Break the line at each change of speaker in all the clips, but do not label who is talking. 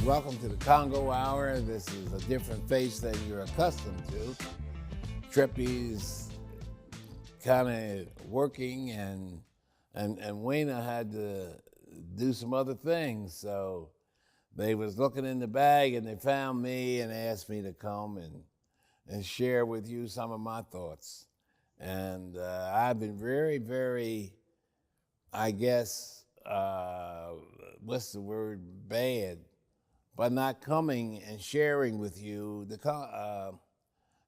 Welcome to the Congo Hour. This is a different face than you're accustomed to. Trippy's kind of working, and Wayna had to do some other things. So they was looking in the bag, and they found me and asked me to come and share with you some of my thoughts. And I've been very, very, I guess, what's the word, bad, by not coming and sharing with you the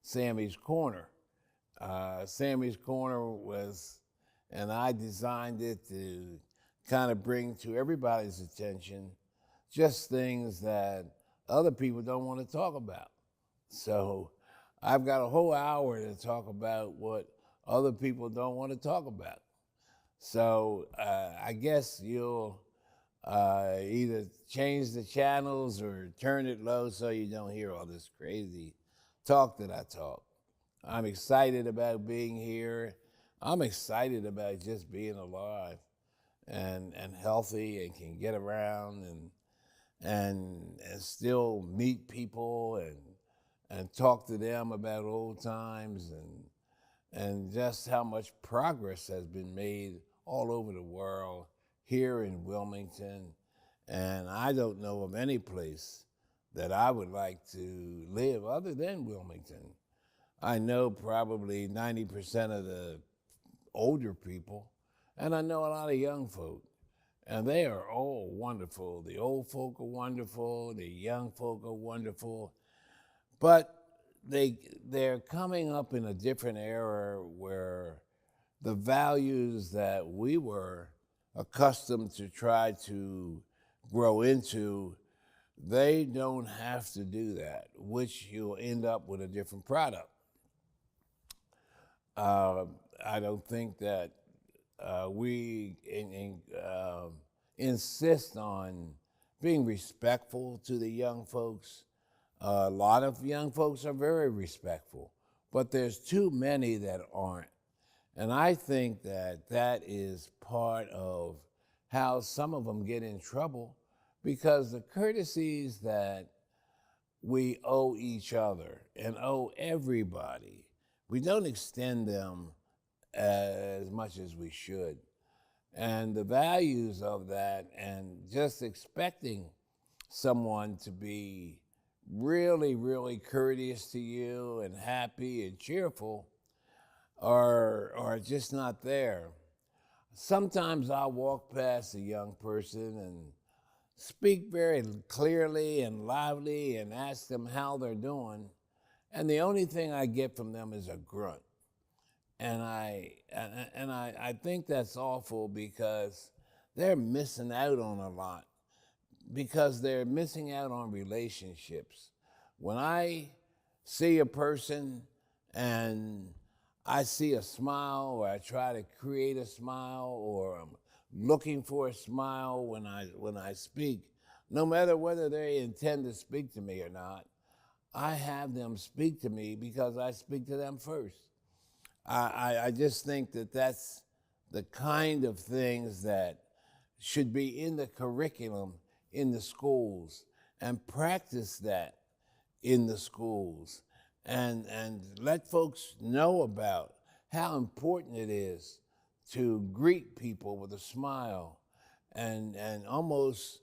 Sammy's Corner. Sammy's Corner was, and I designed it to kind of bring to everybody's attention just things that other people don't want to talk about. So I've got a whole hour to talk about what other people don't want to talk about. So I guess you'll either change the channels or turn it low so you don't hear all this crazy talk that I talk. I'm excited about being here. I'm excited about just being alive and healthy and can get around and still meet people and talk to them about old times and just how much progress has been made all over the world here in Wilmington. And I don't know of any place that I would like to live other than Wilmington. I know probably 90% of the older people, and I know a lot of young folk, and they are all wonderful. The old folk are wonderful, the young folk are wonderful, but they're coming up in a different era where the values that we were accustomed to try to grow into, they don't have to do that, which you'll end up with a different product. I don't think that we insist on being respectful to the young folks. A lot of young folks are very respectful, but there's too many that aren't. And I think that that is part of how some of them get in trouble, because the courtesies that we owe each other and owe everybody, we don't extend them as much as we should. And the values of that, and just expecting someone to be really, really courteous to you and happy and cheerful are just not there. Sometimes I'll walk past a young person and speak very clearly and loudly and ask them how they're doing, and the only thing I get from them is a grunt. And I think that's awful, because they're missing out on a lot, because they're missing out on relationships. When I see a person and I see a smile, or I try to create a smile, or I'm looking for a smile when I speak, no matter whether they intend to speak to me or not, I have them speak to me because I speak to them first. I just think that that's the kind of things that should be in the curriculum in the schools, and practice that in the schools, and let folks know about how important it is to greet people with a smile and almost,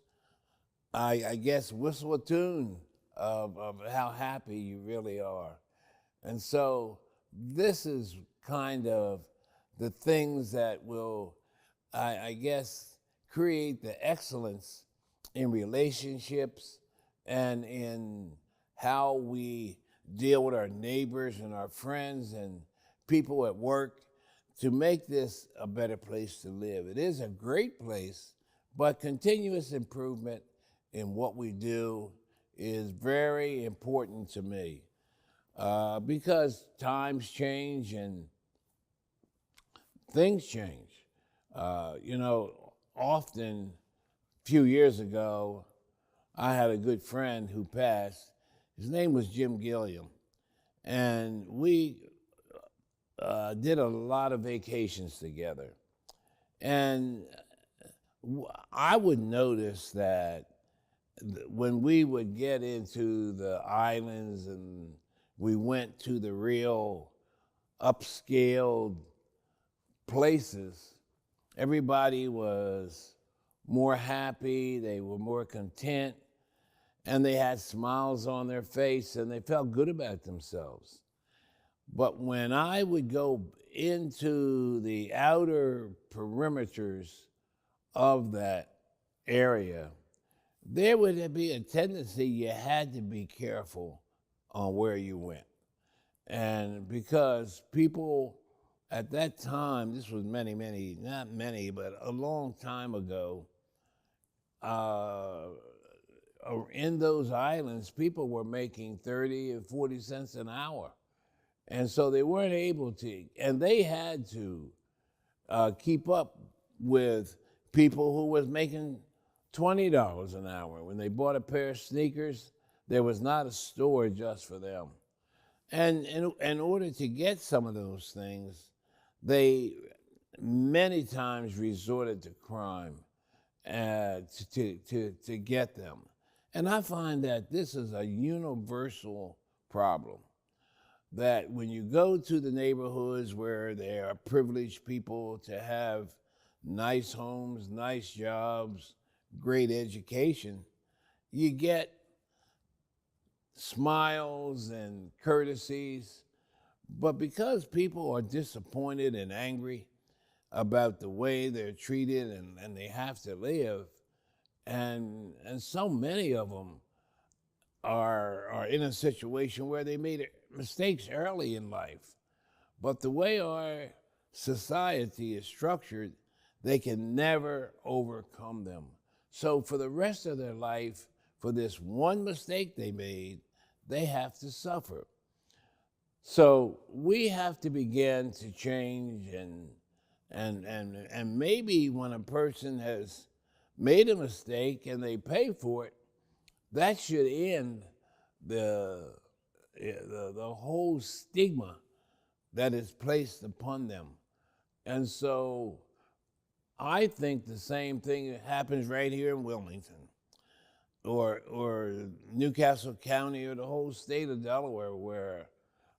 I guess, whistle a tune of how happy you really are. And so this is kind of the things that will, I guess, create the excellence in relationships and in how we deal with our neighbors and our friends and people at work, to make this a better place to live. It is a great place, but continuous improvement in what we do is very important to me, because times change and things change. Often, a few years ago, I had a good friend who passed. His name was Jim Gilliam. And we did a lot of vacations together. And I would notice that when we would get into the islands and we went to the real upscale places, everybody was more happy, they were more content, and they had smiles on their face and they felt good about themselves. But when I would go into the outer perimeters of that area, there would be a tendency you had to be careful on where you went. And because people at that time, this was not many, but a long time ago, uh, in those islands, people were making 30 and 40 cents an hour. And so they weren't able to, and they had to keep up with people who was making $20 an hour. When they bought a pair of sneakers, there was not a store just for them. And in order to get some of those things, they many times resorted to crime to get them. And I find that this is a universal problem. That when you go to the neighborhoods where there are privileged people to have nice homes, nice jobs, great education, you get smiles and courtesies. But because people are disappointed and angry about the way they're treated and they have to live, and so many of them are in a situation where they made mistakes early in life. But the way our society is structured, they can never overcome them. So for the rest of their life, for this one mistake they made, they have to suffer. So we have to begin to change and maybe when a person has made a mistake and they pay for it, that should end the whole stigma that is placed upon them. And so I think the same thing happens right here in Wilmington or Newcastle County or the whole state of Delaware, where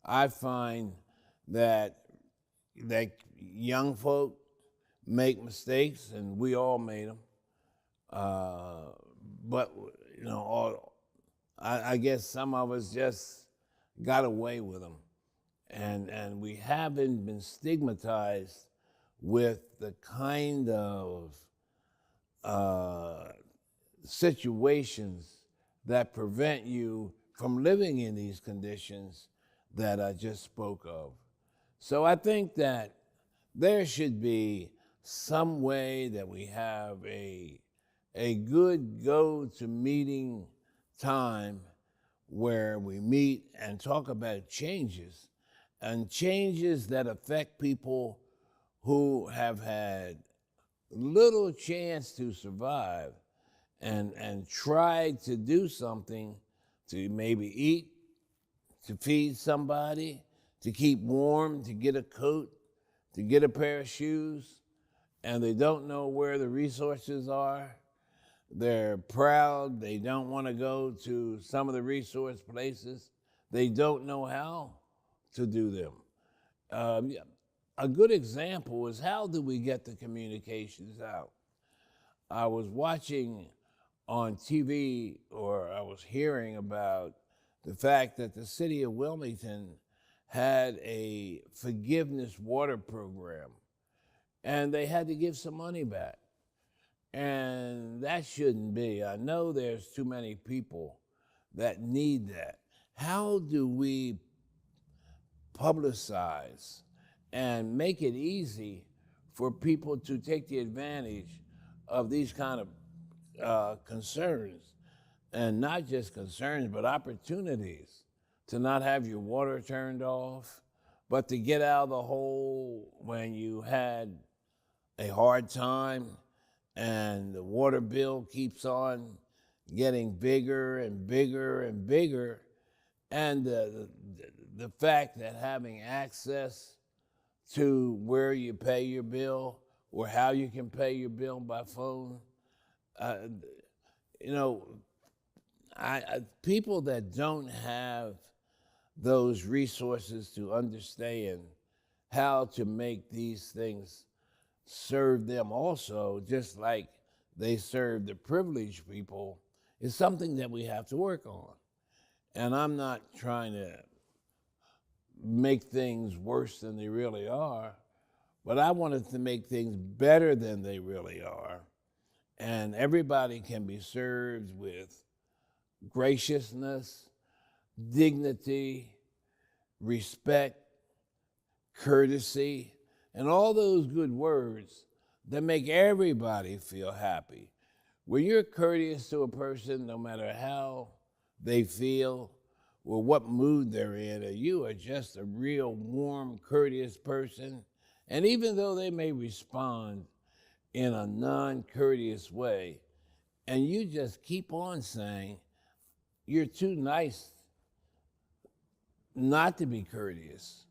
I find that young folk make mistakes, and we all made them. But I guess some of us just got away with them, and we haven't been stigmatized with the kind of situations that prevent you from living in these conditions that I just spoke of. So I think that there should be some way that we have a good go-to-meeting time where we meet and talk about changes, and changes that affect people who have had little chance to survive and tried to do something to maybe eat, to feed somebody, to keep warm, to get a coat, to get a pair of shoes, and they don't know where the resources are. They're proud. They don't want to go to some of the resource places. They don't know how to do them. A good example is, how do we get the communications out? I was watching on TV, or I was hearing about the fact that the city of Wilmington had a forgiveness water program, and they had to give some money back. And that shouldn't be. I know there's too many people that need that. How do we publicize and make it easy for people to take the advantage of these kind of concerns, and not just concerns, but opportunities to not have your water turned off, but to get out of the hole when you had a hard time and the water bill keeps on getting bigger and bigger and bigger, and the fact that having access to where you pay your bill or how you can pay your bill by phone, uh, you know, people that don't have those resources to understand how to make these things serve them also, just like they serve the privileged people, is something that we have to work on. And I'm not trying to make things worse than they really are, but I wanted to make things better than they really are. And everybody can be served with graciousness, dignity, respect, courtesy, and all those good words that make everybody feel happy. When you're courteous to a person, no matter how they feel or what mood they're in, or you are just a real warm, courteous person, and even though they may respond in a non-courteous way, and you just keep on saying, you're too nice not to be courteous.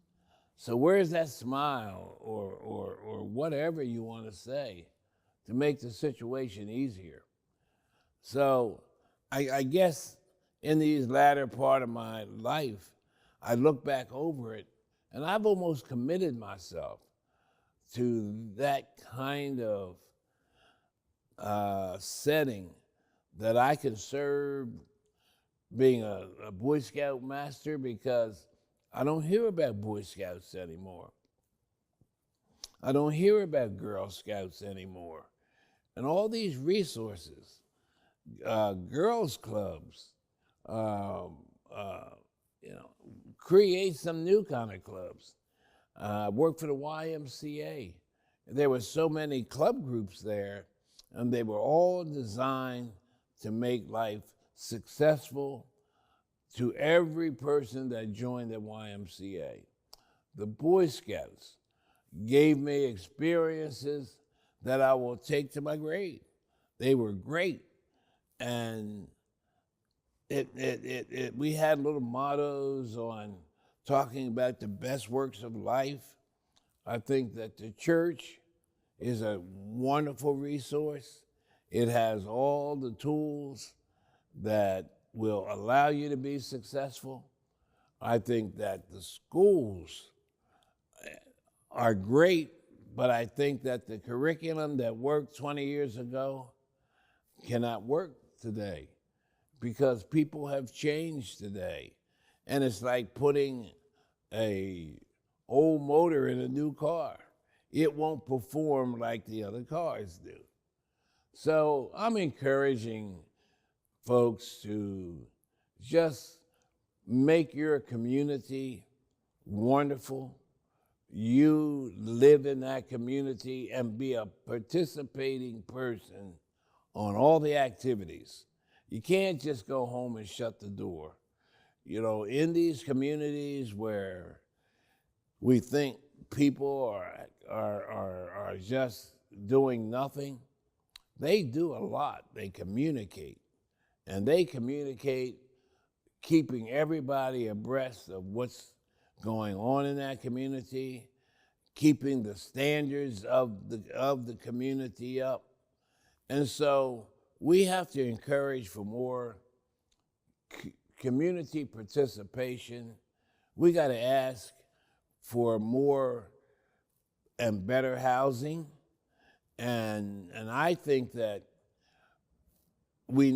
So where's that smile or whatever you want to say to make the situation easier? So I guess in these latter part of my life, I look back over it, and I've almost committed myself to that kind of setting that I can serve being a Boy Scout master, because I don't hear about Boy Scouts anymore. I don't hear about Girl Scouts anymore. And all these resources, girls clubs, create some new kind of clubs. I worked for the YMCA. There were so many club groups there, and they were all designed to make life successful to every person that joined the YMCA. The Boy Scouts gave me experiences that I will take to my grave. They were great. And we had little mottos on talking about the best works of life. I think that the church is a wonderful resource. It has all the tools that will allow you to be successful. I think that the schools are great, but I think that the curriculum that worked 20 years ago cannot work today, because people have changed today. And it's like putting a old motor in a new car. It won't perform like the other cars do. So I'm encouraging folks to just make your community wonderful. You live in that community and be a participating person on all the activities. You can't just go home and shut the door. You know, in these communities where we think people are just doing nothing, they do a lot. They communicate. And they communicate keeping everybody abreast of what's going on in that community, keeping the standards of the community up. And so we have to encourage for more community participation. We got to ask for more and better housing. And I think that we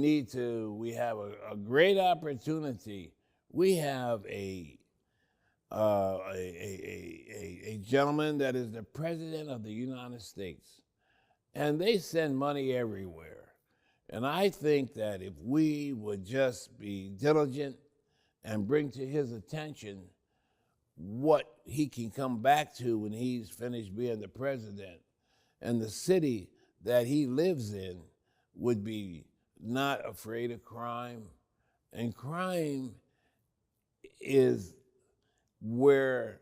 have a great opportunity. We have a gentleman that is the president of the United States, and they send money everywhere. And I think that if we would just be diligent and bring to his attention what he can come back to when he's finished being the president, and the city that he lives in would be not afraid of crime. And crime is where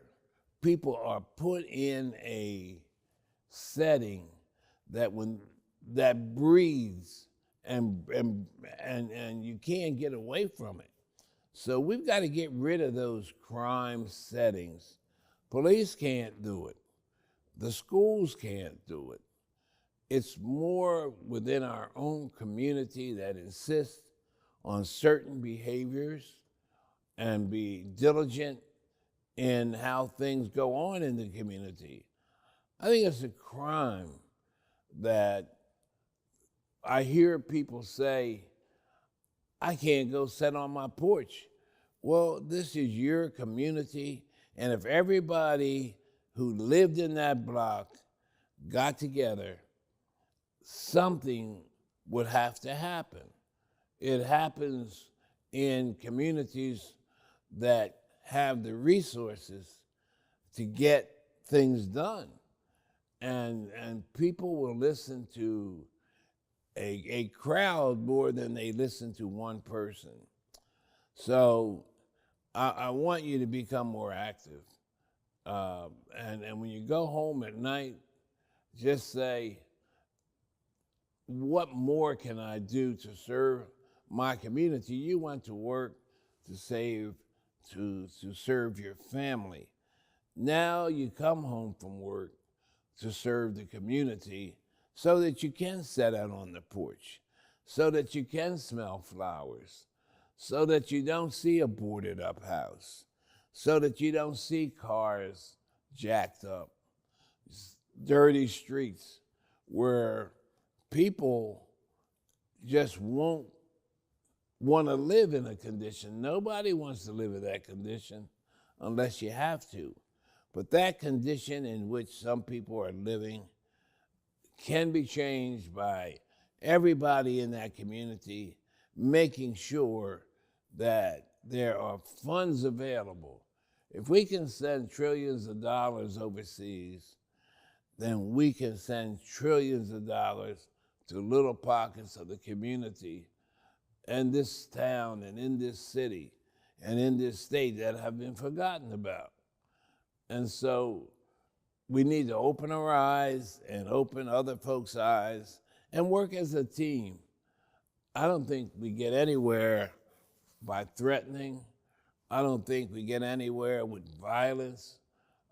people are put in a setting that breathes and you can't get away from it. So we've got to get rid of those crime settings. Police can't do it. The schools can't do it. It's more within our own community that insists on certain behaviors and be diligent in how things go on in the community. I think it's a crime that I hear people say, I can't go sit on my porch. Well, this is your community, and if everybody who lived in that block got together, something would have to happen. It happens in communities that have the resources to get things done. And people will listen to a crowd more than they listen to one person. So I want you to become more active. And when you go home at night, just say, what more can I do to serve my community? You went to work to serve your family. Now you come home from work to serve the community so that you can sit out on the porch, so that you can smell flowers, so that you don't see a boarded up house, so that you don't see cars jacked up, dirty streets where people just won't want to live in a condition. Nobody wants to live in that condition unless you have to. But that condition in which some people are living can be changed by everybody in that community making sure that there are funds available. If we can send trillions of dollars overseas, then we can send trillions of dollars to little pockets of the community in this town and in this city and in this state that have been forgotten about. And so we need to open our eyes and open other folks' eyes and work as a team. I don't think we get anywhere by threatening. I don't think we get anywhere with violence.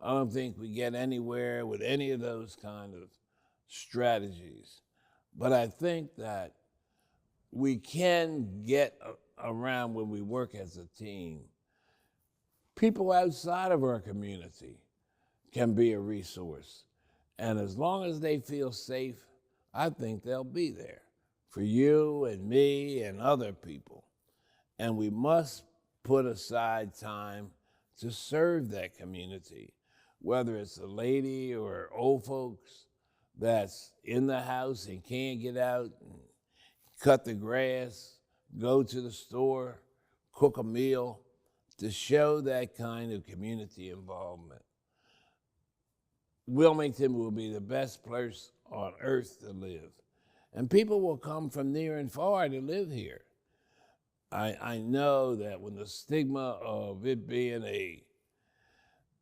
I don't think we get anywhere with any of those kind of strategies. But I think that we can get around when we work as a team. People outside of our community can be a resource. And as long as they feel safe, I think they'll be there for you and me and other people. And we must put aside time to serve that community, whether it's a lady or old folks that's in the house and can't get out and cut the grass, go to the store, cook a meal, to show that kind of community involvement. Wilmington will be the best place on earth to live. And people will come from near and far to live here. I know that when the stigma of it being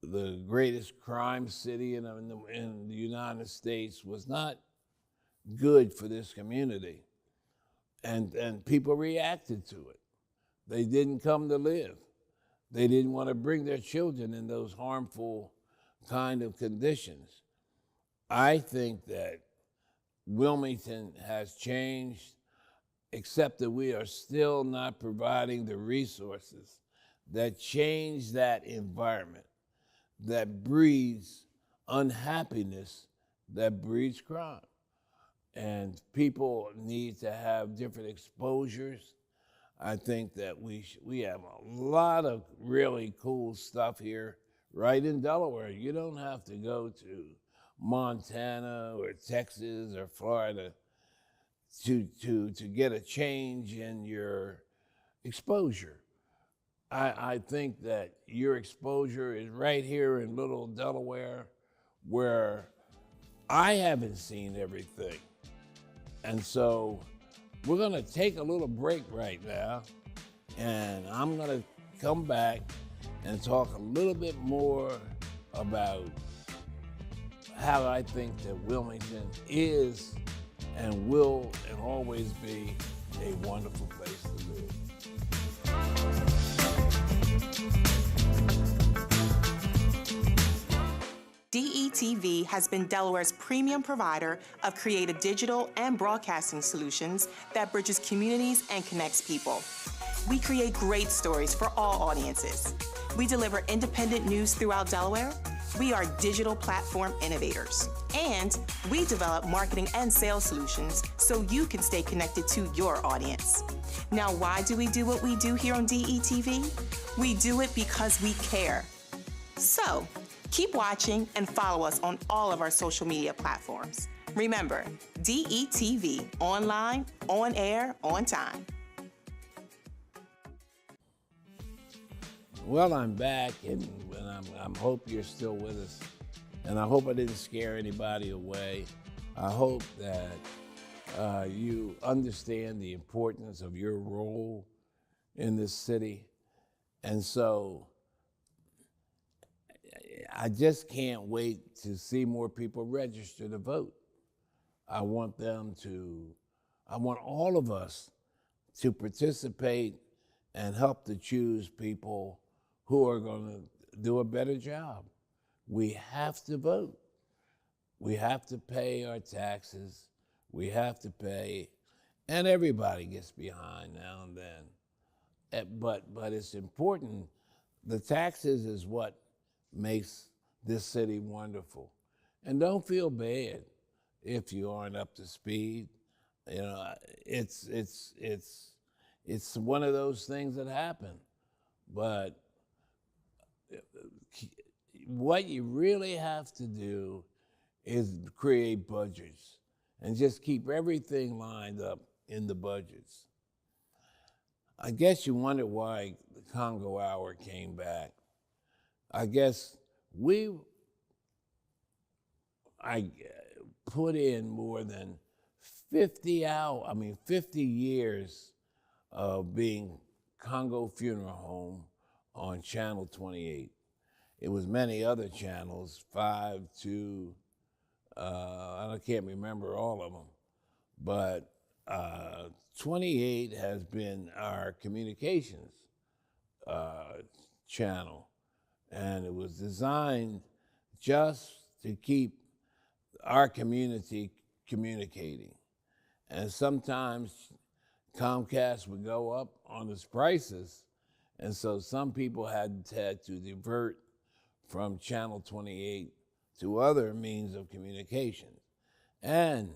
the greatest crime city in the United States was not good for this community, and people reacted to it. They didn't come to live. They didn't want to bring their children in those harmful kind of conditions. I think that Wilmington has changed, except that we are still not providing the resources that change that environment, that breeds unhappiness, that breeds crime. And people need to have different exposures. I think that we have a lot of really cool stuff here right in Delaware. You don't have to go to Montana or Texas or Florida to get a change in your exposure. I think that your exposure is right here in little Delaware, where I haven't seen everything. And so we're gonna take a little break right now, and I'm gonna come back and talk a little bit more about how I think that Wilmington is and will and always be a wonderful place to live.
DETV has been Delaware's premium provider of creative digital and broadcasting solutions that bridges communities and connects people. We create great stories for all audiences. We deliver independent news throughout Delaware. We are digital platform innovators. And we develop marketing and sales solutions so you can stay connected to your audience. Now, why do we do what we do here on DETV? We do it because we care. So, keep watching and follow us on all of our social media platforms. Remember, DETV, online, on air, on time.
Well, I'm back, and I hope you're still with us. And I hope I didn't scare anybody away. I hope that you understand the importance of your role in this city. And so I just can't wait to see more people register to vote. I want all of us to participate and help to choose people who are going to do a better job. We have to vote. We have to pay our taxes. We have to pay, and everybody gets behind now and then. But it's important. The taxes is what makes this city wonderful. And don't feel bad if you aren't up to speed. You know, it's one of those things that happen. But what you really have to do is create budgets and just keep everything lined up in the budgets. I guess you wonder why the Congo Hour came back. I guess I put in more than 50 years of being Congo Funeral Home on Channel 28. It was many other channels, 5, 2, I can't remember all of them, but 28 has been our communications channel, and it was designed just to keep our community communicating. And sometimes Comcast would go up on its prices, and so some people had to divert from Channel 28 to other means of communication. And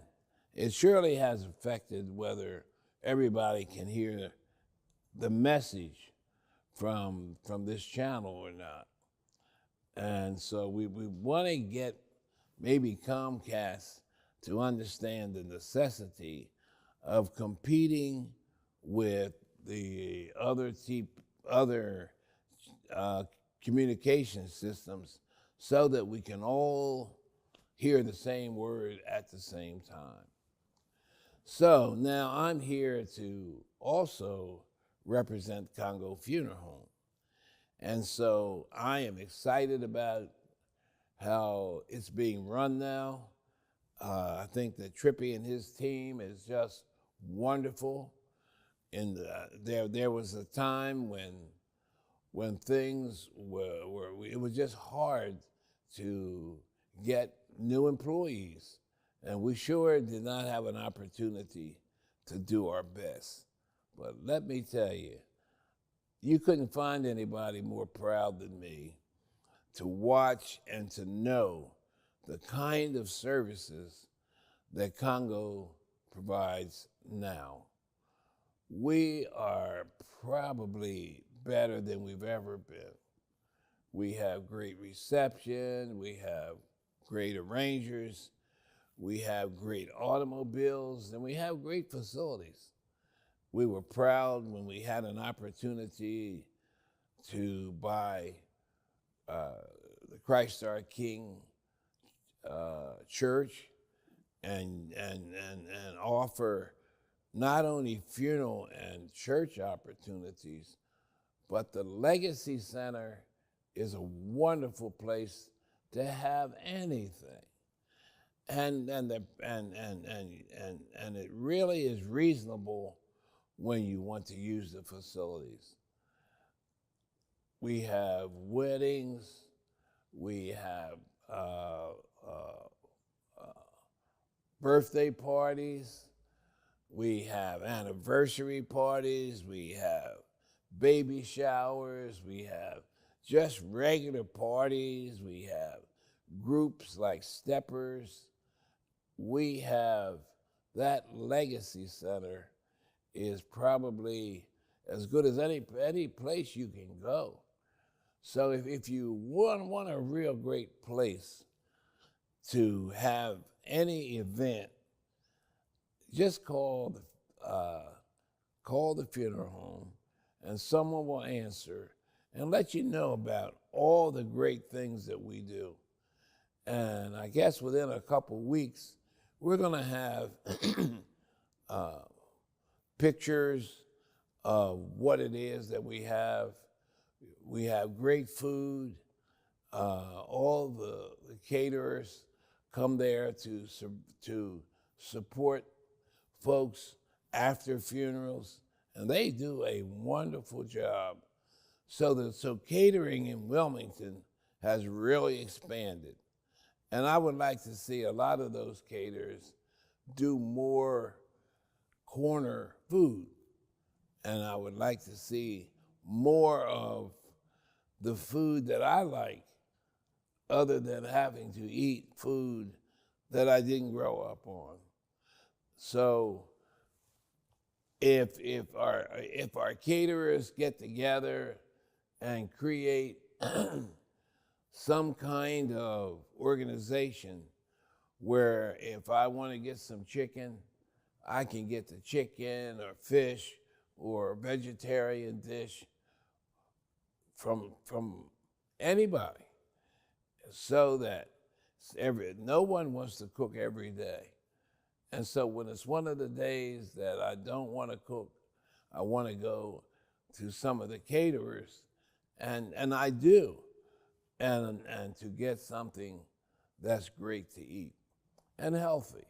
it surely has affected whether everybody can hear the message from this channel or not. And so we want to get maybe Comcast to understand the necessity of competing with the other communication systems so that we can all hear the same word at the same time. So now I'm here to also represent Congo Funeral Home. And so I am excited about how it's being run now. I think that Trippy and his team is just wonderful. And there was a time when things it was just hard to get new employees. And we sure did not have an opportunity to do our best. But let me tell you, you couldn't find anybody more proud than me to watch and to know the kind of services that Congo provides now. We are probably better than we've ever been. We have great reception, we have great arrangers, we have great automobiles, and we have great facilities. We were proud when we had an opportunity to buy the Christ Our King church and offer not only funeral and church opportunities, but the Legacy Center is a wonderful place to have anything. And it really is reasonable when you want to use the facilities. We have weddings, we have uh, birthday parties, we have anniversary parties, we have baby showers, we have just regular parties, we have groups like steppers. We have that legacy center is probably as good as any place you can go. So if you want a real great place to have any event, just call the funeral home, and someone will answer and let you know about all the great things that we do. And I guess within a couple weeks, we're going to have pictures of what it is that we have. We have great food. All the caterers come there to support folks after funerals, and they do a wonderful job. So catering in Wilmington has really expanded. And I would like to see a lot of those caterers do more corner food. And I would like to see more of the food that I like, other than having to eat food that I didn't grow up on. So if our caterers get together and create some kind of organization where if I want to get some chicken, I can get the chicken or fish or a vegetarian dish from anybody, so that no one wants to cook every day. And so when it's one of the days that I don't want to cook, I want to go to some of the caterers, and I do, and to get something that's great to eat and healthy.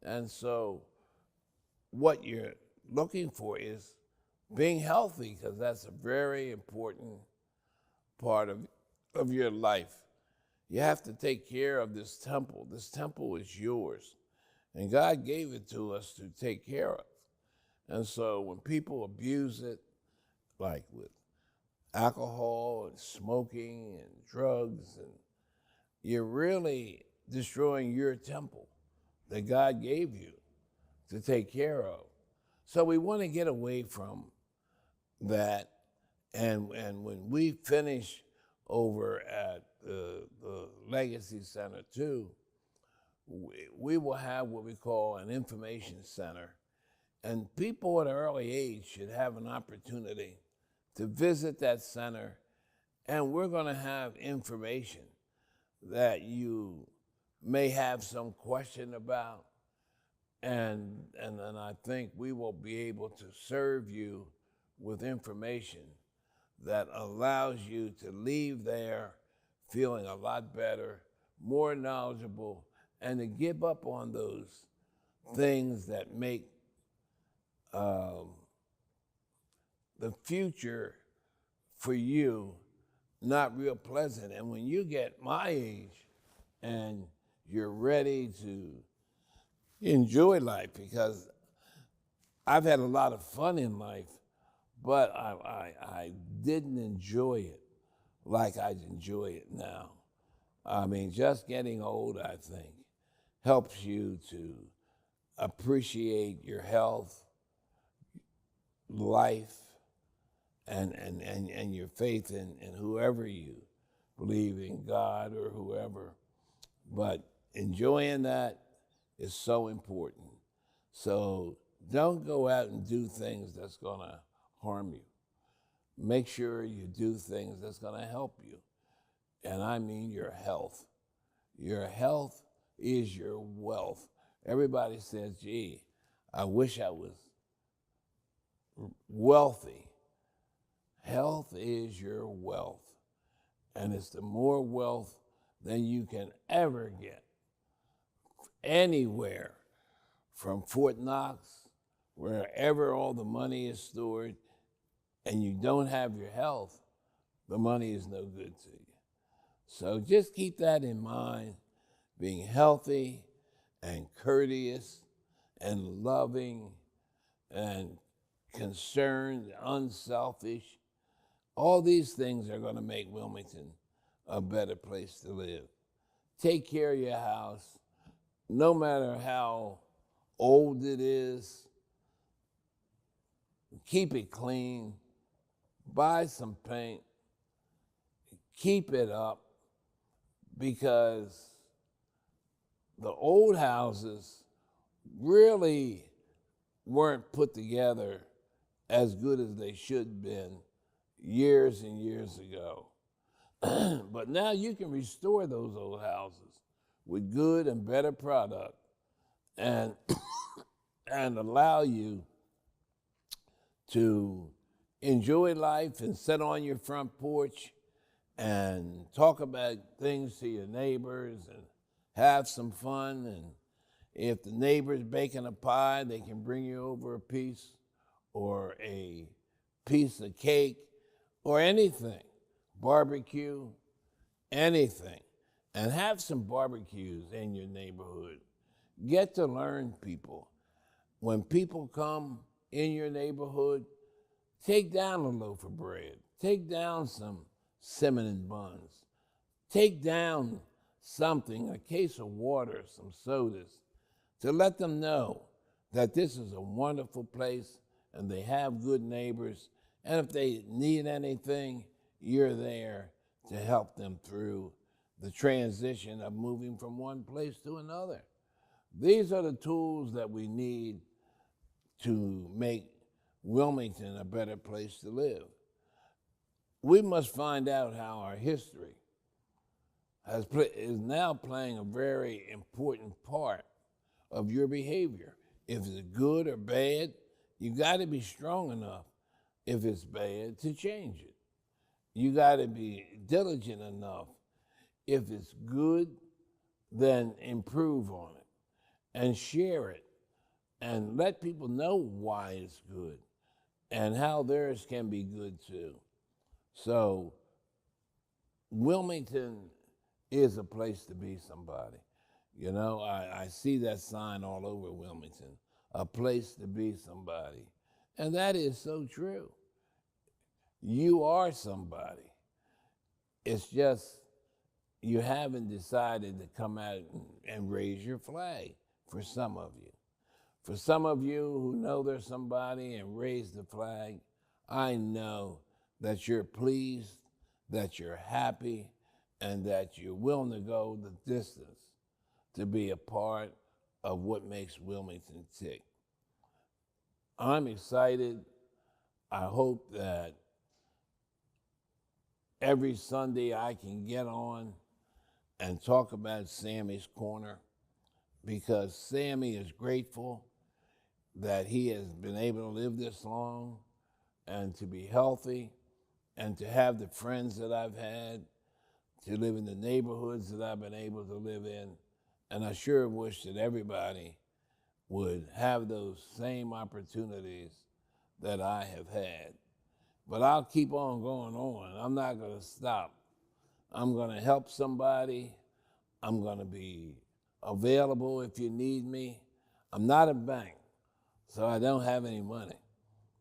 And so what you're looking for is being healthy, because that's a very important part of your life. You have to take care of this temple. This temple is yours, and God gave it to us to take care of. And so when people abuse it, like with alcohol and smoking and drugs, and you're really destroying your temple that God gave you to take care of. So we want to get away from that. And when we finish over at the Legacy Center too, we will have what we call an information center. And people at an early age should have an opportunity to visit that center, and we're going to have information that you may have some question about, and then I think we will be able to serve you with information that allows you to leave there feeling a lot better, more knowledgeable, and to give up on those things that make the future for you not real pleasant. And when you get my age and you're ready to enjoy life, because I've had a lot of fun in life, but I didn't enjoy it like I enjoy it now. I mean, just getting old, I think, helps you to appreciate your health, life, and your faith in whoever you believe in, God or whoever. But enjoying that is so important. So don't go out and do things that's going to harm you. Make sure you do things that's going to help you. And I mean your health. Your health is your wealth. Everybody says, gee, I wish I was wealthy. Health is your wealth. And it's the more wealth than you can ever get anywhere, from Fort Knox, wherever all the money is stored, and you don't have your health, the money is no good to you. So just keep that in mind, being healthy and courteous and loving and concerned, unselfish. All these things are going to make Wilmington a better place to live. Take care of your house, no matter how old it is. Keep it clean. Buy some paint. Keep it up, because the old houses really weren't put together as good as they should have been years and years ago. But now you can restore those old houses with good and better product and and allow you to enjoy life and sit on your front porch and talk about things to your neighbors and have some fun. And if the neighbor's baking a pie, they can bring you over a piece or a piece of cake or anything, barbecue, anything. And have some barbecues in your neighborhood. Get to learn people. When people come in your neighborhood, take down a loaf of bread. Take down some cinnamon buns. Take down something, a case of water, some sodas, to let them know that this is a wonderful place and they have good neighbors. And if they need anything, you're there to help them through the transition of moving from one place to another. These are the tools that we need to make Wilmington a better place to live. We must find out how our history is now playing a very important part of your behavior. If it's good or bad, you got to be strong enough, if it's bad, to change it. You got to be diligent enough. If it's good, then improve on it and share it and let people know why it's good and how theirs can be good too. So Wilmington is a place to be somebody. You know, I see that sign all over Wilmington, a place to be somebody. And that is so true. You are somebody. It's just you haven't decided to come out and raise your flag for some of you. For some of you who know there's somebody and raise the flag, I know that you're pleased, that you're happy, and that you're willing to go the distance to be a part of what makes Wilmington tick. I'm excited. I hope that every Sunday I can get on and talk about Sammy's Corner, because Sammy is grateful that he has been able to live this long and to be healthy and to have the friends that I've had, to live in the neighborhoods that I've been able to live in. And I sure wish that everybody would have those same opportunities that I have had. But I'll keep on going on. I'm not going to stop. I'm going to help somebody. I'm going to be available if you need me. I'm not a bank, so I don't have any money,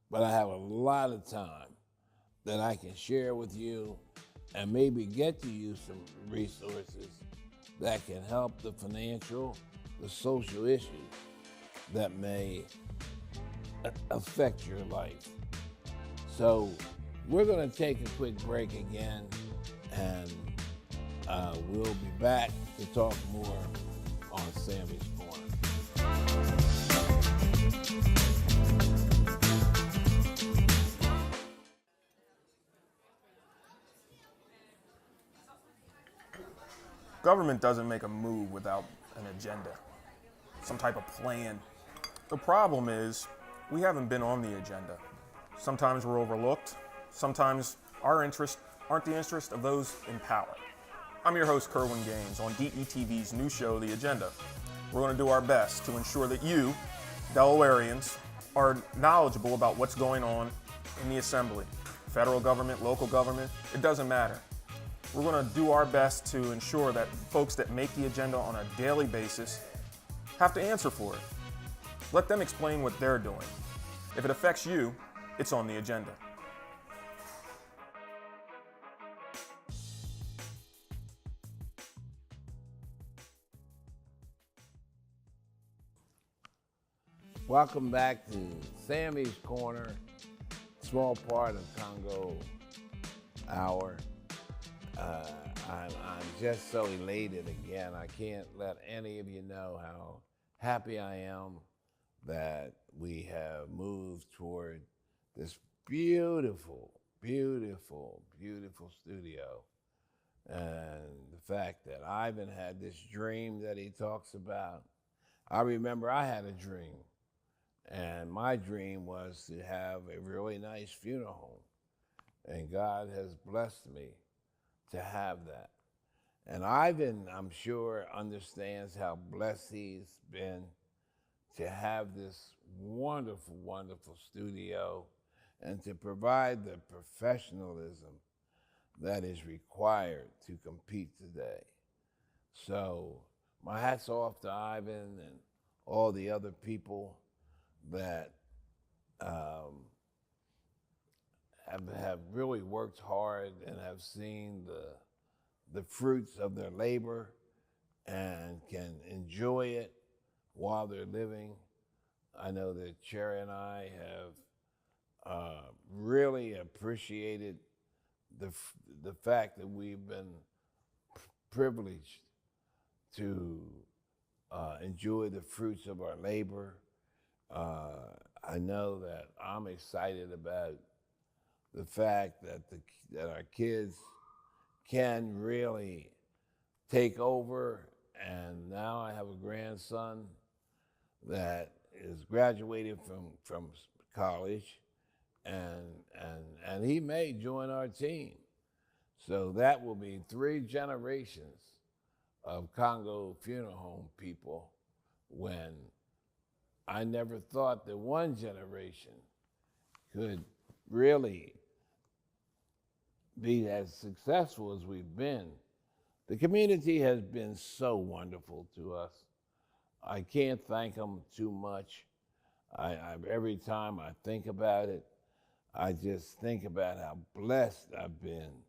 but I have a lot of time that I can share with you and maybe get to you some resources that can help the financial, the social issues that may affect your life. So we're going to take a quick break again, and we'll be back to talk more on Sammy's Corner.
Government doesn't make a move without an agenda, some type of plan. The problem is we haven't been on the agenda. Sometimes we're overlooked. Sometimes our interests aren't the interest of those in power. I'm your host, Kerwin Gaines, on DETV's new show, The Agenda. We're going to do our best to ensure that you, Delawareans, are knowledgeable about what's going on in the Assembly, federal government, local government, it doesn't matter. We're going to do our best to ensure that folks that make the agenda on a daily basis have to answer for it. Let them explain what they're doing. If it affects you, it's on the agenda.
Welcome back to Sammy's Corner, small part of Congo Hour. I'm just so elated again. I can't let any of you know how happy I am that we have moved toward this beautiful, beautiful, beautiful studio. And the fact that Ivan had this dream that he talks about. I remember I had a dream. And my dream was to have a really nice funeral home. And God has blessed me to have that. And Ivan, I'm sure, understands how blessed he's been to have this wonderful, wonderful studio and to provide the professionalism that is required to compete today. So my hat's off to Ivan and all the other people that have really worked hard and have seen the fruits of their labor and can enjoy it while they're living. I know that Cherry and I have really appreciated the fact that we've been privileged to enjoy the fruits of our labor. I know that I'm excited about the fact that our kids can really take over, and now I have a grandson that is graduated from college, and he may join our team. So that will be 3 generations of Congo funeral home people, when I never thought that one generation could really be as successful as we've been. The community has been so wonderful to us. I can't thank them too much. Every time I think about it, I just think about how blessed I've been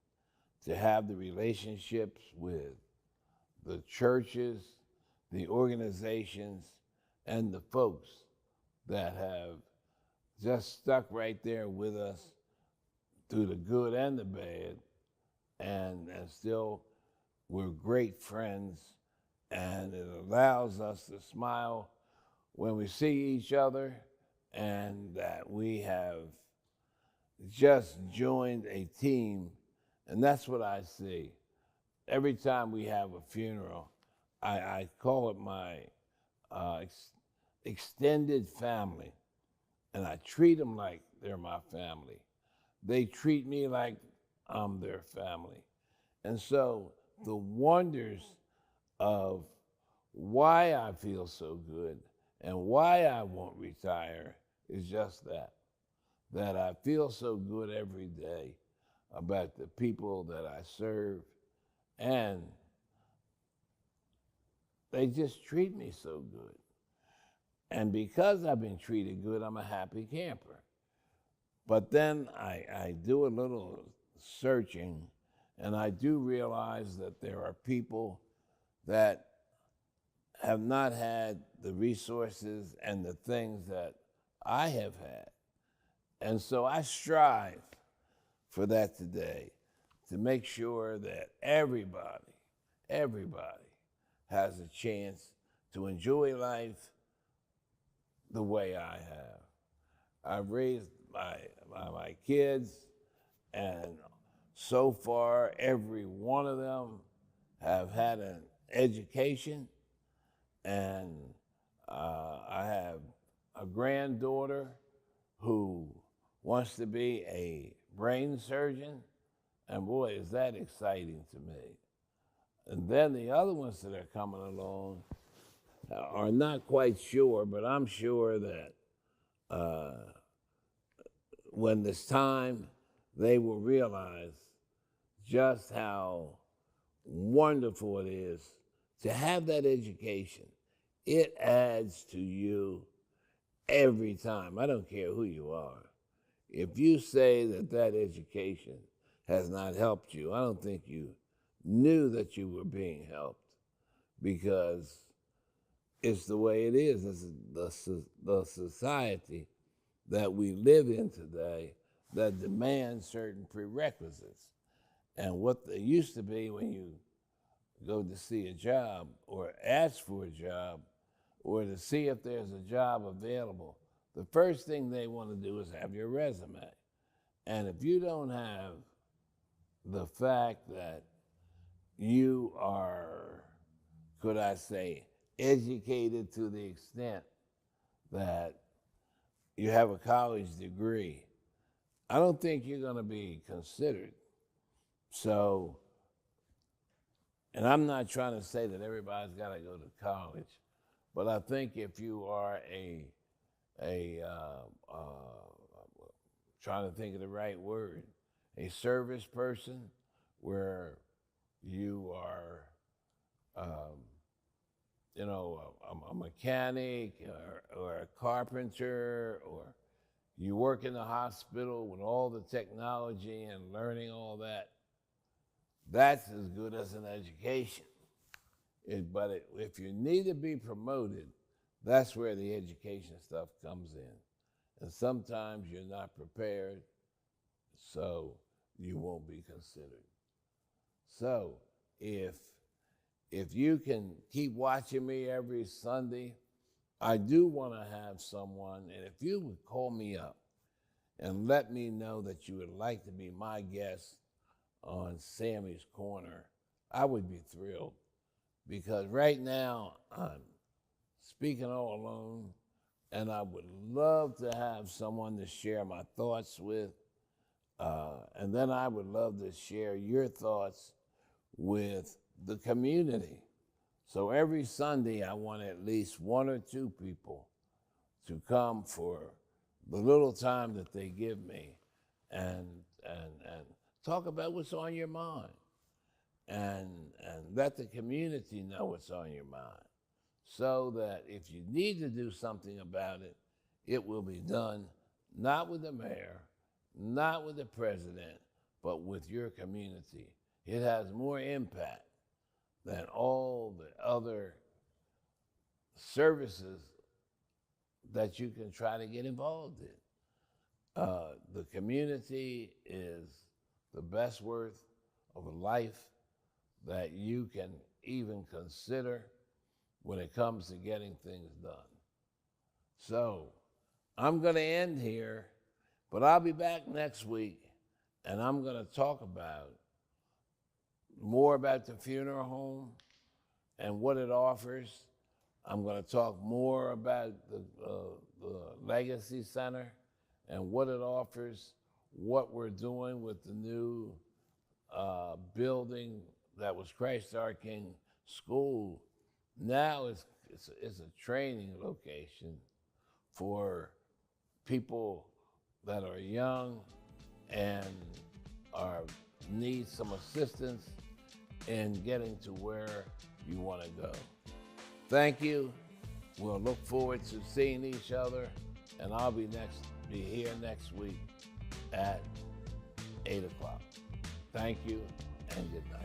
to have the relationships with the churches, the organizations, and the folks that have just stuck right there with us through the good and the bad, and still we're great friends, and it allows us to smile when we see each other, and that we have just joined a team, and that's what I see. Every time we have a funeral, I call it my extended family, and I treat them like they're my family. They treat me like I'm their family. And so the wonders of why I feel so good and why I won't retire is just that I feel so good every day about the people that I serve, and they just treat me so good. And because I've been treated good, I'm a happy camper. But then I do a little searching, and I do realize that there are people that have not had the resources and the things that I have had. And so I strive for that today, to make sure that everybody has a chance to enjoy life the way I have. I've raised my kids, and so far every one of them have had an education, and I have a granddaughter who wants to be a brain surgeon, and boy, is that exciting to me. And then the other ones that are coming along are not quite sure, but I'm sure that when it's time, they will realize just how wonderful it is to have that education. It adds to you every time. I don't care who you are. If you say that that education has not helped you, I don't think you knew that you were being helped, because it's the way it is. It's the society that we live in today that demands certain prerequisites. And what they used to be when you go to see a job or ask for a job or to see if there's a job available, the first thing they want to do is have your resume. And if you don't have the fact that you are, could I say, educated to the extent that you have a college degree, I don't think you're going to be considered. So, and I'm not trying to say that everybody's got to go to college, but I think if you are trying to think of the right word, a service person where you are, a mechanic or a carpenter, or you work in the hospital with all the technology and learning all that, that's as good as an education. But if you need to be promoted, that's where the education stuff comes in. And sometimes you're not prepared, so you won't be considered. So if you can keep watching me every Sunday, I do want to have someone, and if you would call me up and let me know that you would like to be my guest on Sammy's Corner, I would be thrilled. Because right now I'm speaking all alone, and I would love to have someone to share my thoughts with, and then I would love to share your thoughts with the community. So every Sunday, I want at least one or two people to come for the little time that they give me and talk about what's on your mind, and let the community know what's on your mind, so that if you need to do something about it, it will be done, not with the mayor, not with the president, but with your community. It has more impact than all the other services that you can try to get involved in. The community is the best worth of a life that you can even consider when it comes to getting things done. So I'm going to end here, but I'll be back next week, and I'm going to talk about more about the funeral home and what it offers. I'm going to talk more about the Legacy Center and what it offers, what we're doing with the new building that was Christ Our King School. Now it's a training location for people that are young and need some assistance in getting to where you want to go. Thank you. We'll look forward to seeing each other, and I'll be here next week at 8 o'clock. Thank you, and good night.